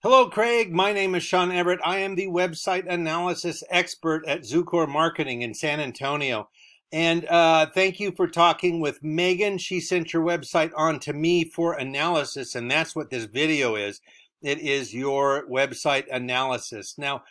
Hello, Craig. My name is Sean Everett. I am the website analysis expert at Zucor Marketing in San Antonio. And thank you for talking with Megan. She sent your website on to me for analysis, and that's what this video is. It is your website analysis. Now,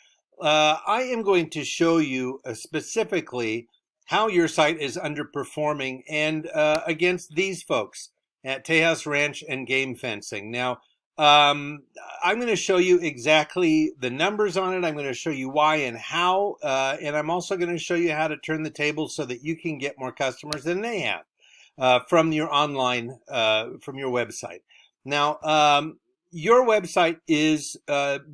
I am going to show you specifically how your site is underperforming and against these folks at Tejas Ranch and Game Fencing. Now, I'm going to show you exactly the numbers on it. I'm going to show you why and how, and I'm also going to show you how to turn the tables so that you can get more customers than they have from your online, from your website. Now, your website is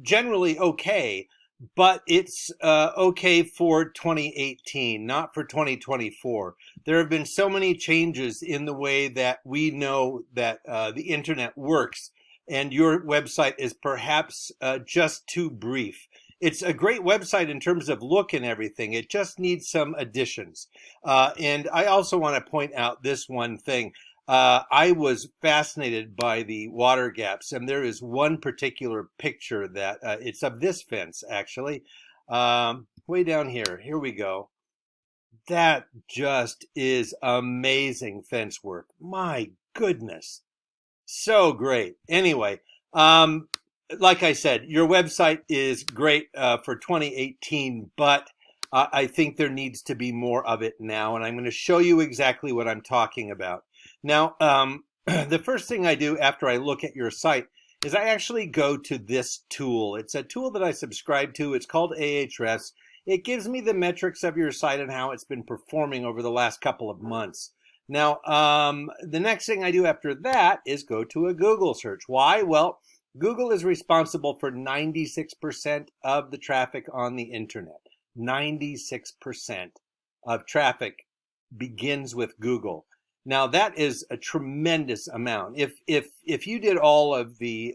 generally okay, but it's okay for 2018, not for 2024. There have been so many changes in the way that we know that the internet works, and your website is perhaps just too brief. It's a great website in terms of look and everything. It just needs some additions. And I also want to point out this one thing. I was fascinated by the water gaps, and there is one particular picture that it's of this fence, actually. Way down here. Here we go. That just is amazing fence work. My goodness. So great. Anyway, like I said, your website is great for 2018, but I think there needs to be more of it now, and I'm going to show you exactly what I'm talking about. Now, the first thing I do after I look at your site is I actually go to this tool. It's a tool that I subscribe to. It's called Ahrefs. It gives me the metrics of your site and how it's been performing over the last couple of months. Now, the next thing I do after that is go to a Google search. Why? Well, Google is responsible for 96% of the traffic on the internet. 96% of traffic begins with Google. Now, that is a tremendous amount. If you did all of the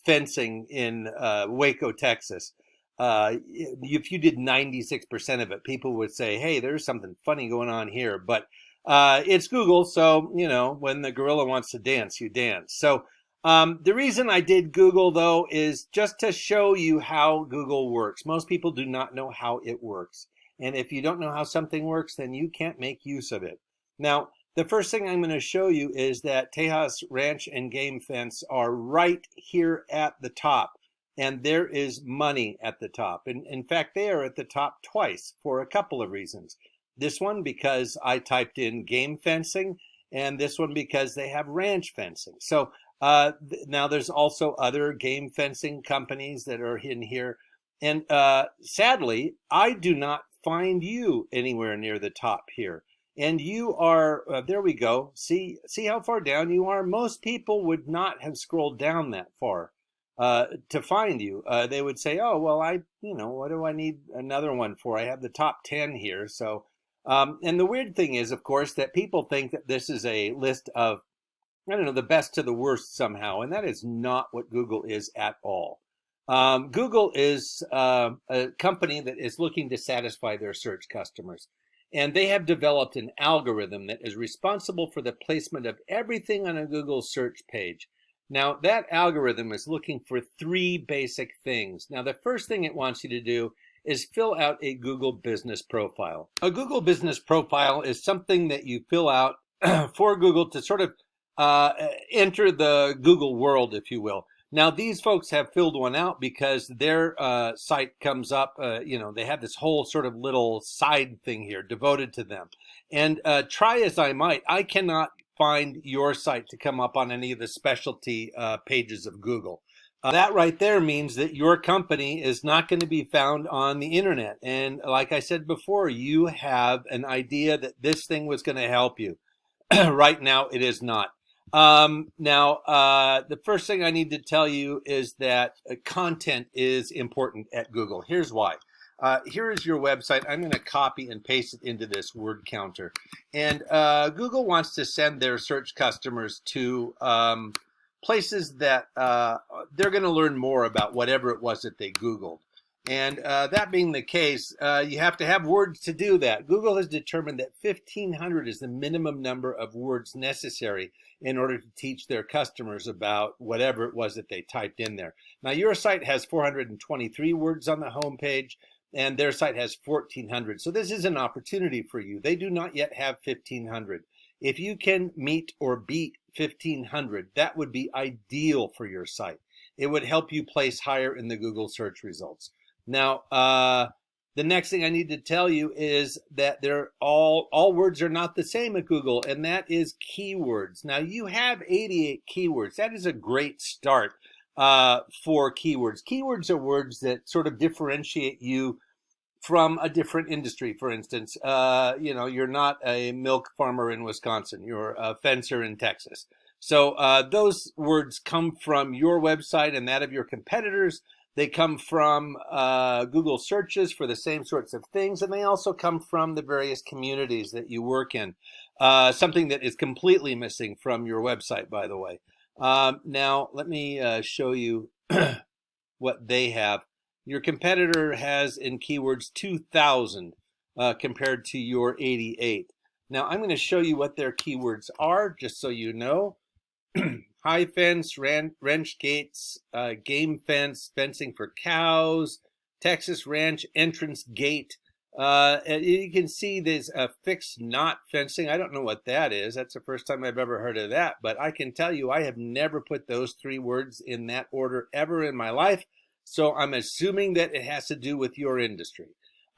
fencing in Waco, Texas, if you did 96% of it, people would say, hey, there's something funny going on here. But it's Google, so, you know, when the gorilla wants to dance, you dance. So the reason I did Google, though, is just to show you how Google works. Most people do not know how it works. And if you don't know how something works, then you can't make use of it. Now, the first thing I'm going to show you is that Tejas Ranch and Game Fence are right here at the top. And there is money at the top. And in fact, they are at the top twice for a couple of reasons. This one because I typed in game fencing, and this one because they have ranch fencing. So now there's also other game fencing companies that are in here. And sadly, I do not find you anywhere near the top here. And you are, there we go. See how far down you are? Most people would not have scrolled down that far to find you. They would say, oh, well, what do I need another one for? I have the top 10 here. So. And the weird thing is, of course, that people think that this is a list of, I don't know, the best to the worst somehow. And that is not what Google is at all. Google is a company that is looking to satisfy their search customers. And they have developed an algorithm that is responsible for the placement of everything on a Google search page. Now, that algorithm is looking for three basic things. Now, the first thing it wants you to do is fill out a Google business profile. A Google business profile is something that you fill out for Google to sort of enter the Google world, if you will. Now, these folks have filled one out because their site comes up, they have this whole sort of little side thing here devoted to them. And try as I might, I cannot find your site to come up on any of the specialty pages of Google. That right there means that your company is not going to be found on the internet. And like I said before, you have an idea that this thing was going to help you. Right now, it is not. The first thing I need to tell you is that content is important at Google. Here's why. Here is your website. I'm going to copy and paste it into this word counter. And Google wants to send their search customers to places that they're going to learn more about whatever it was that they Googled. And that being the case, you have to have words to do that. Google has determined that 1,500 is the minimum number of words necessary in order to teach their customers about whatever it was that they typed in there. Now, your site has 423 words on the homepage, and their site has 1,400. So this is an opportunity for you. They do not yet have 1,500. If you can meet or beat 1,500, that would be ideal for your site. It would help you place higher in the Google search results. Now, the next thing I need to tell you is that they're all words are not the same at Google, and that is keywords. Now, you have 88 keywords. That is a great start for keywords. Keywords are words that sort of differentiate you from a different industry. For instance, you're not a milk farmer in Wisconsin. You're a fencer in Texas. So those words come from your website and that of your competitors. They come from Google searches for the same sorts of things, and they also come from the various communities that you work in, something that is completely missing from your website, by the way. Now, let me show you what they have. Your competitor has in keywords 2,000 compared to your 88. Now, I'm going to show you what their keywords are, just so you know. High fence, wrench gates, game fence, fencing for cows, Texas ranch entrance gate. You can see there's a fixed knot fencing. I don't know what that is. That's the first time I've ever heard of that. But I can tell you I have never put those 3 words in that order ever in my life. So I'm assuming that it has to do with your industry.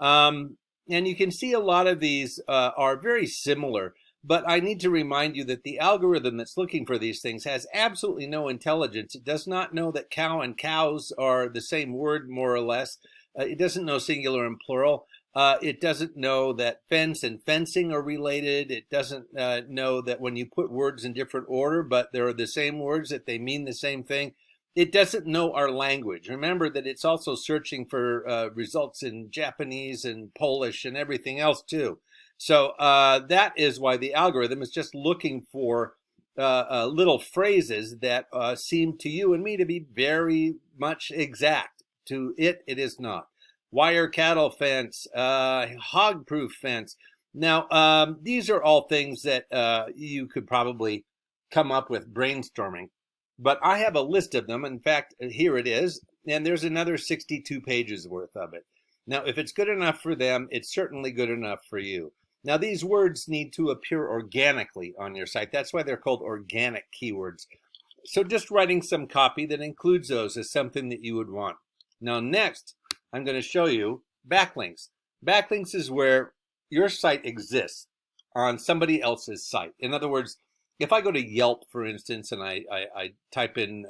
And you can see a lot of these are very similar. But I need to remind you that the algorithm that's looking for these things has absolutely no intelligence. It does not know that cow and cows are the same word, more or less. It doesn't know singular and plural. It doesn't know that fence and fencing are related. It doesn't know that when you put words in different order, but they're the same words, that they mean the same thing. It doesn't know our language. Remember that it's also searching for results in Japanese and Polish and everything else too. So that is why the algorithm is just looking for little phrases that seem to you and me to be very much exact. To it, it is not. Wire cattle fence, hog-proof fence. Now, these are all things that you could probably come up with brainstorming. But I have a list of them. In fact, here it is. And there's another 62 pages worth of it. Now, if it's good enough for them, it's certainly good enough for you. Now, these words need to appear organically on your site. That's why they're called organic keywords. So just writing some copy that includes those is something that you would want. Now, next, I'm going to show you backlinks. Backlinks is where your site exists on somebody else's site. In other words, if I go to Yelp, for instance, and I type in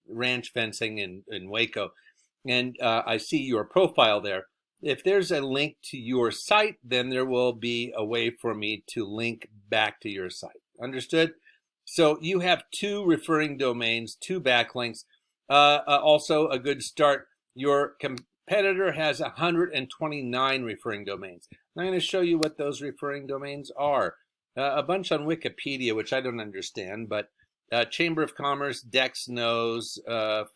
ranch fencing in Waco, and I see your profile there, if there's a link to your site, then there will be a way for me to link back to your site. Understood? So you have 2 referring domains, 2 backlinks. Also a good start. Your competitor has 129 referring domains. I'm going to show you what those referring domains are. A bunch on Wikipedia, which I don't understand, but Chamber of Commerce, Dex knows,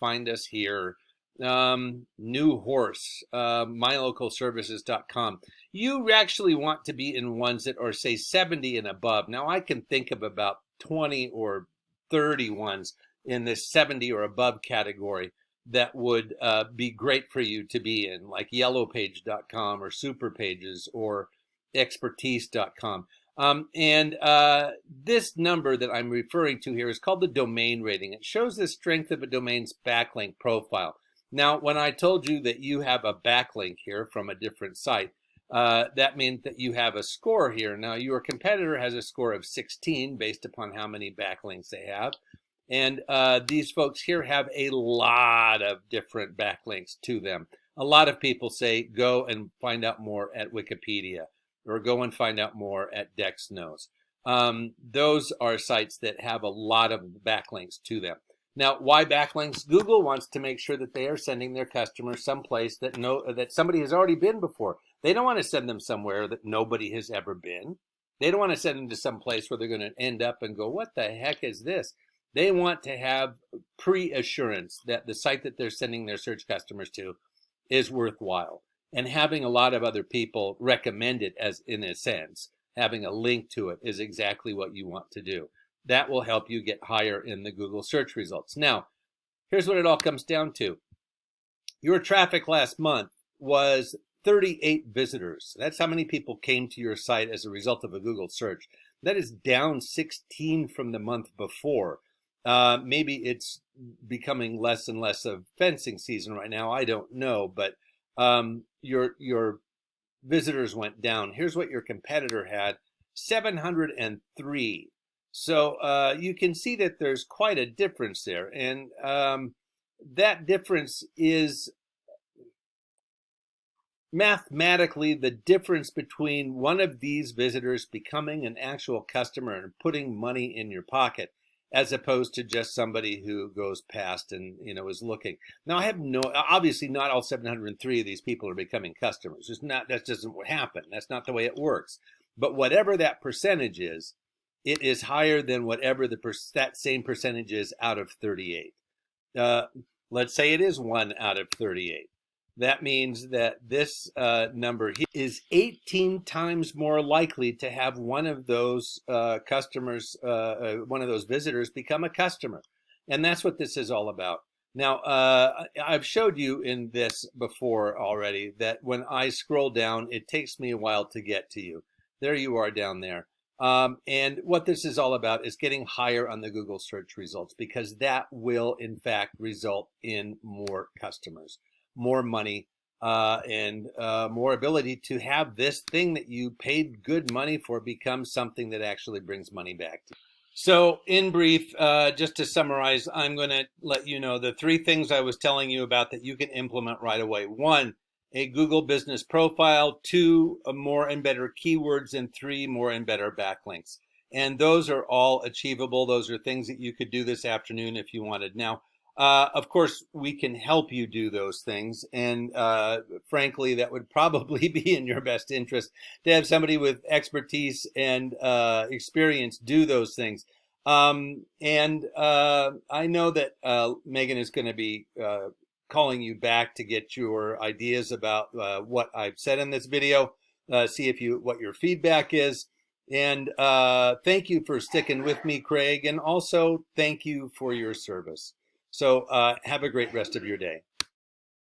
find us here. New Horse, mylocalservices.com. You actually want to be in ones that are, say, 70 and above. Now, I can think of about 20 or 30 ones in this 70 or above category that would be great for you to be in, like yellowpage.com or superpages or expertise.com. This number that I'm referring to here is called the domain rating. It shows the strength of a domain's backlink profile. Now, when I told you that you have a backlink here from a different site, that means that you have a score here. Now, your competitor has a score of 16 based upon how many backlinks they have. And these folks here have a lot of different backlinks to them. A lot of people say, go and find out more at Wikipedia, or go and find out more at Dex knows. Those are sites that have a lot of backlinks to them. Now, why backlinks? Google wants to make sure that they are sending their customers someplace that somebody has already been before. They don't want to send them somewhere that nobody has ever been. They don't want to send them to some place where they're going to end up and go, what the heck is this? They want to have pre-assurance that the site that they're sending their search customers to is worthwhile. And having a lot of other people recommend it, as in a sense, having a link to it, is exactly what you want to do. That will help you get higher in the Google search results. Now, here's what it all comes down to. Your traffic last month was 38 visitors. That's how many people came to your site as a result of a Google search. That is down 16 from the month before. Maybe it's becoming less and less of fencing season right now. I don't know, but your visitors went down. Here's what your competitor had: 703. So you can see that there's quite a difference there, and that difference is mathematically the difference between one of these visitors becoming an actual customer and putting money in your pocket, as opposed to just somebody who goes past and is looking. Now, I have obviously not all 703 of these people are becoming customers. That doesn't what happened. That's not the way it works. But whatever that percentage is, it is higher than whatever that same percentage is out of 38. Let's say it is 1 out of 38. That means that this number here is 18 times more likely to have one of those customers, one of those visitors become a customer. And that's what this is all about. Now, I've showed you in this before already that when I scroll down, it takes me a while to get to you. There you are down there. And what this is all about is getting higher on the Google search results, because that will, in fact, result in more customers, more money, and more ability to have this thing that you paid good money for become something that actually brings money back to you. So in brief, just to summarize, I'm going to let you know the 3 things I was telling you about that you can implement right away. 1, a Google business profile. 2, more and better keywords. And 3, more and better backlinks. And those are all achievable. Those are things that you could do this afternoon if you wanted. Now, of course, we can help you do those things. And frankly, that would probably be in your best interest to have somebody with expertise and experience do those things. I know that Megan is going to be calling you back to get your ideas about what I've said in this video, see what your feedback is. And thank you for sticking with me, Craig. And also thank you for your service. So have a great rest of your day.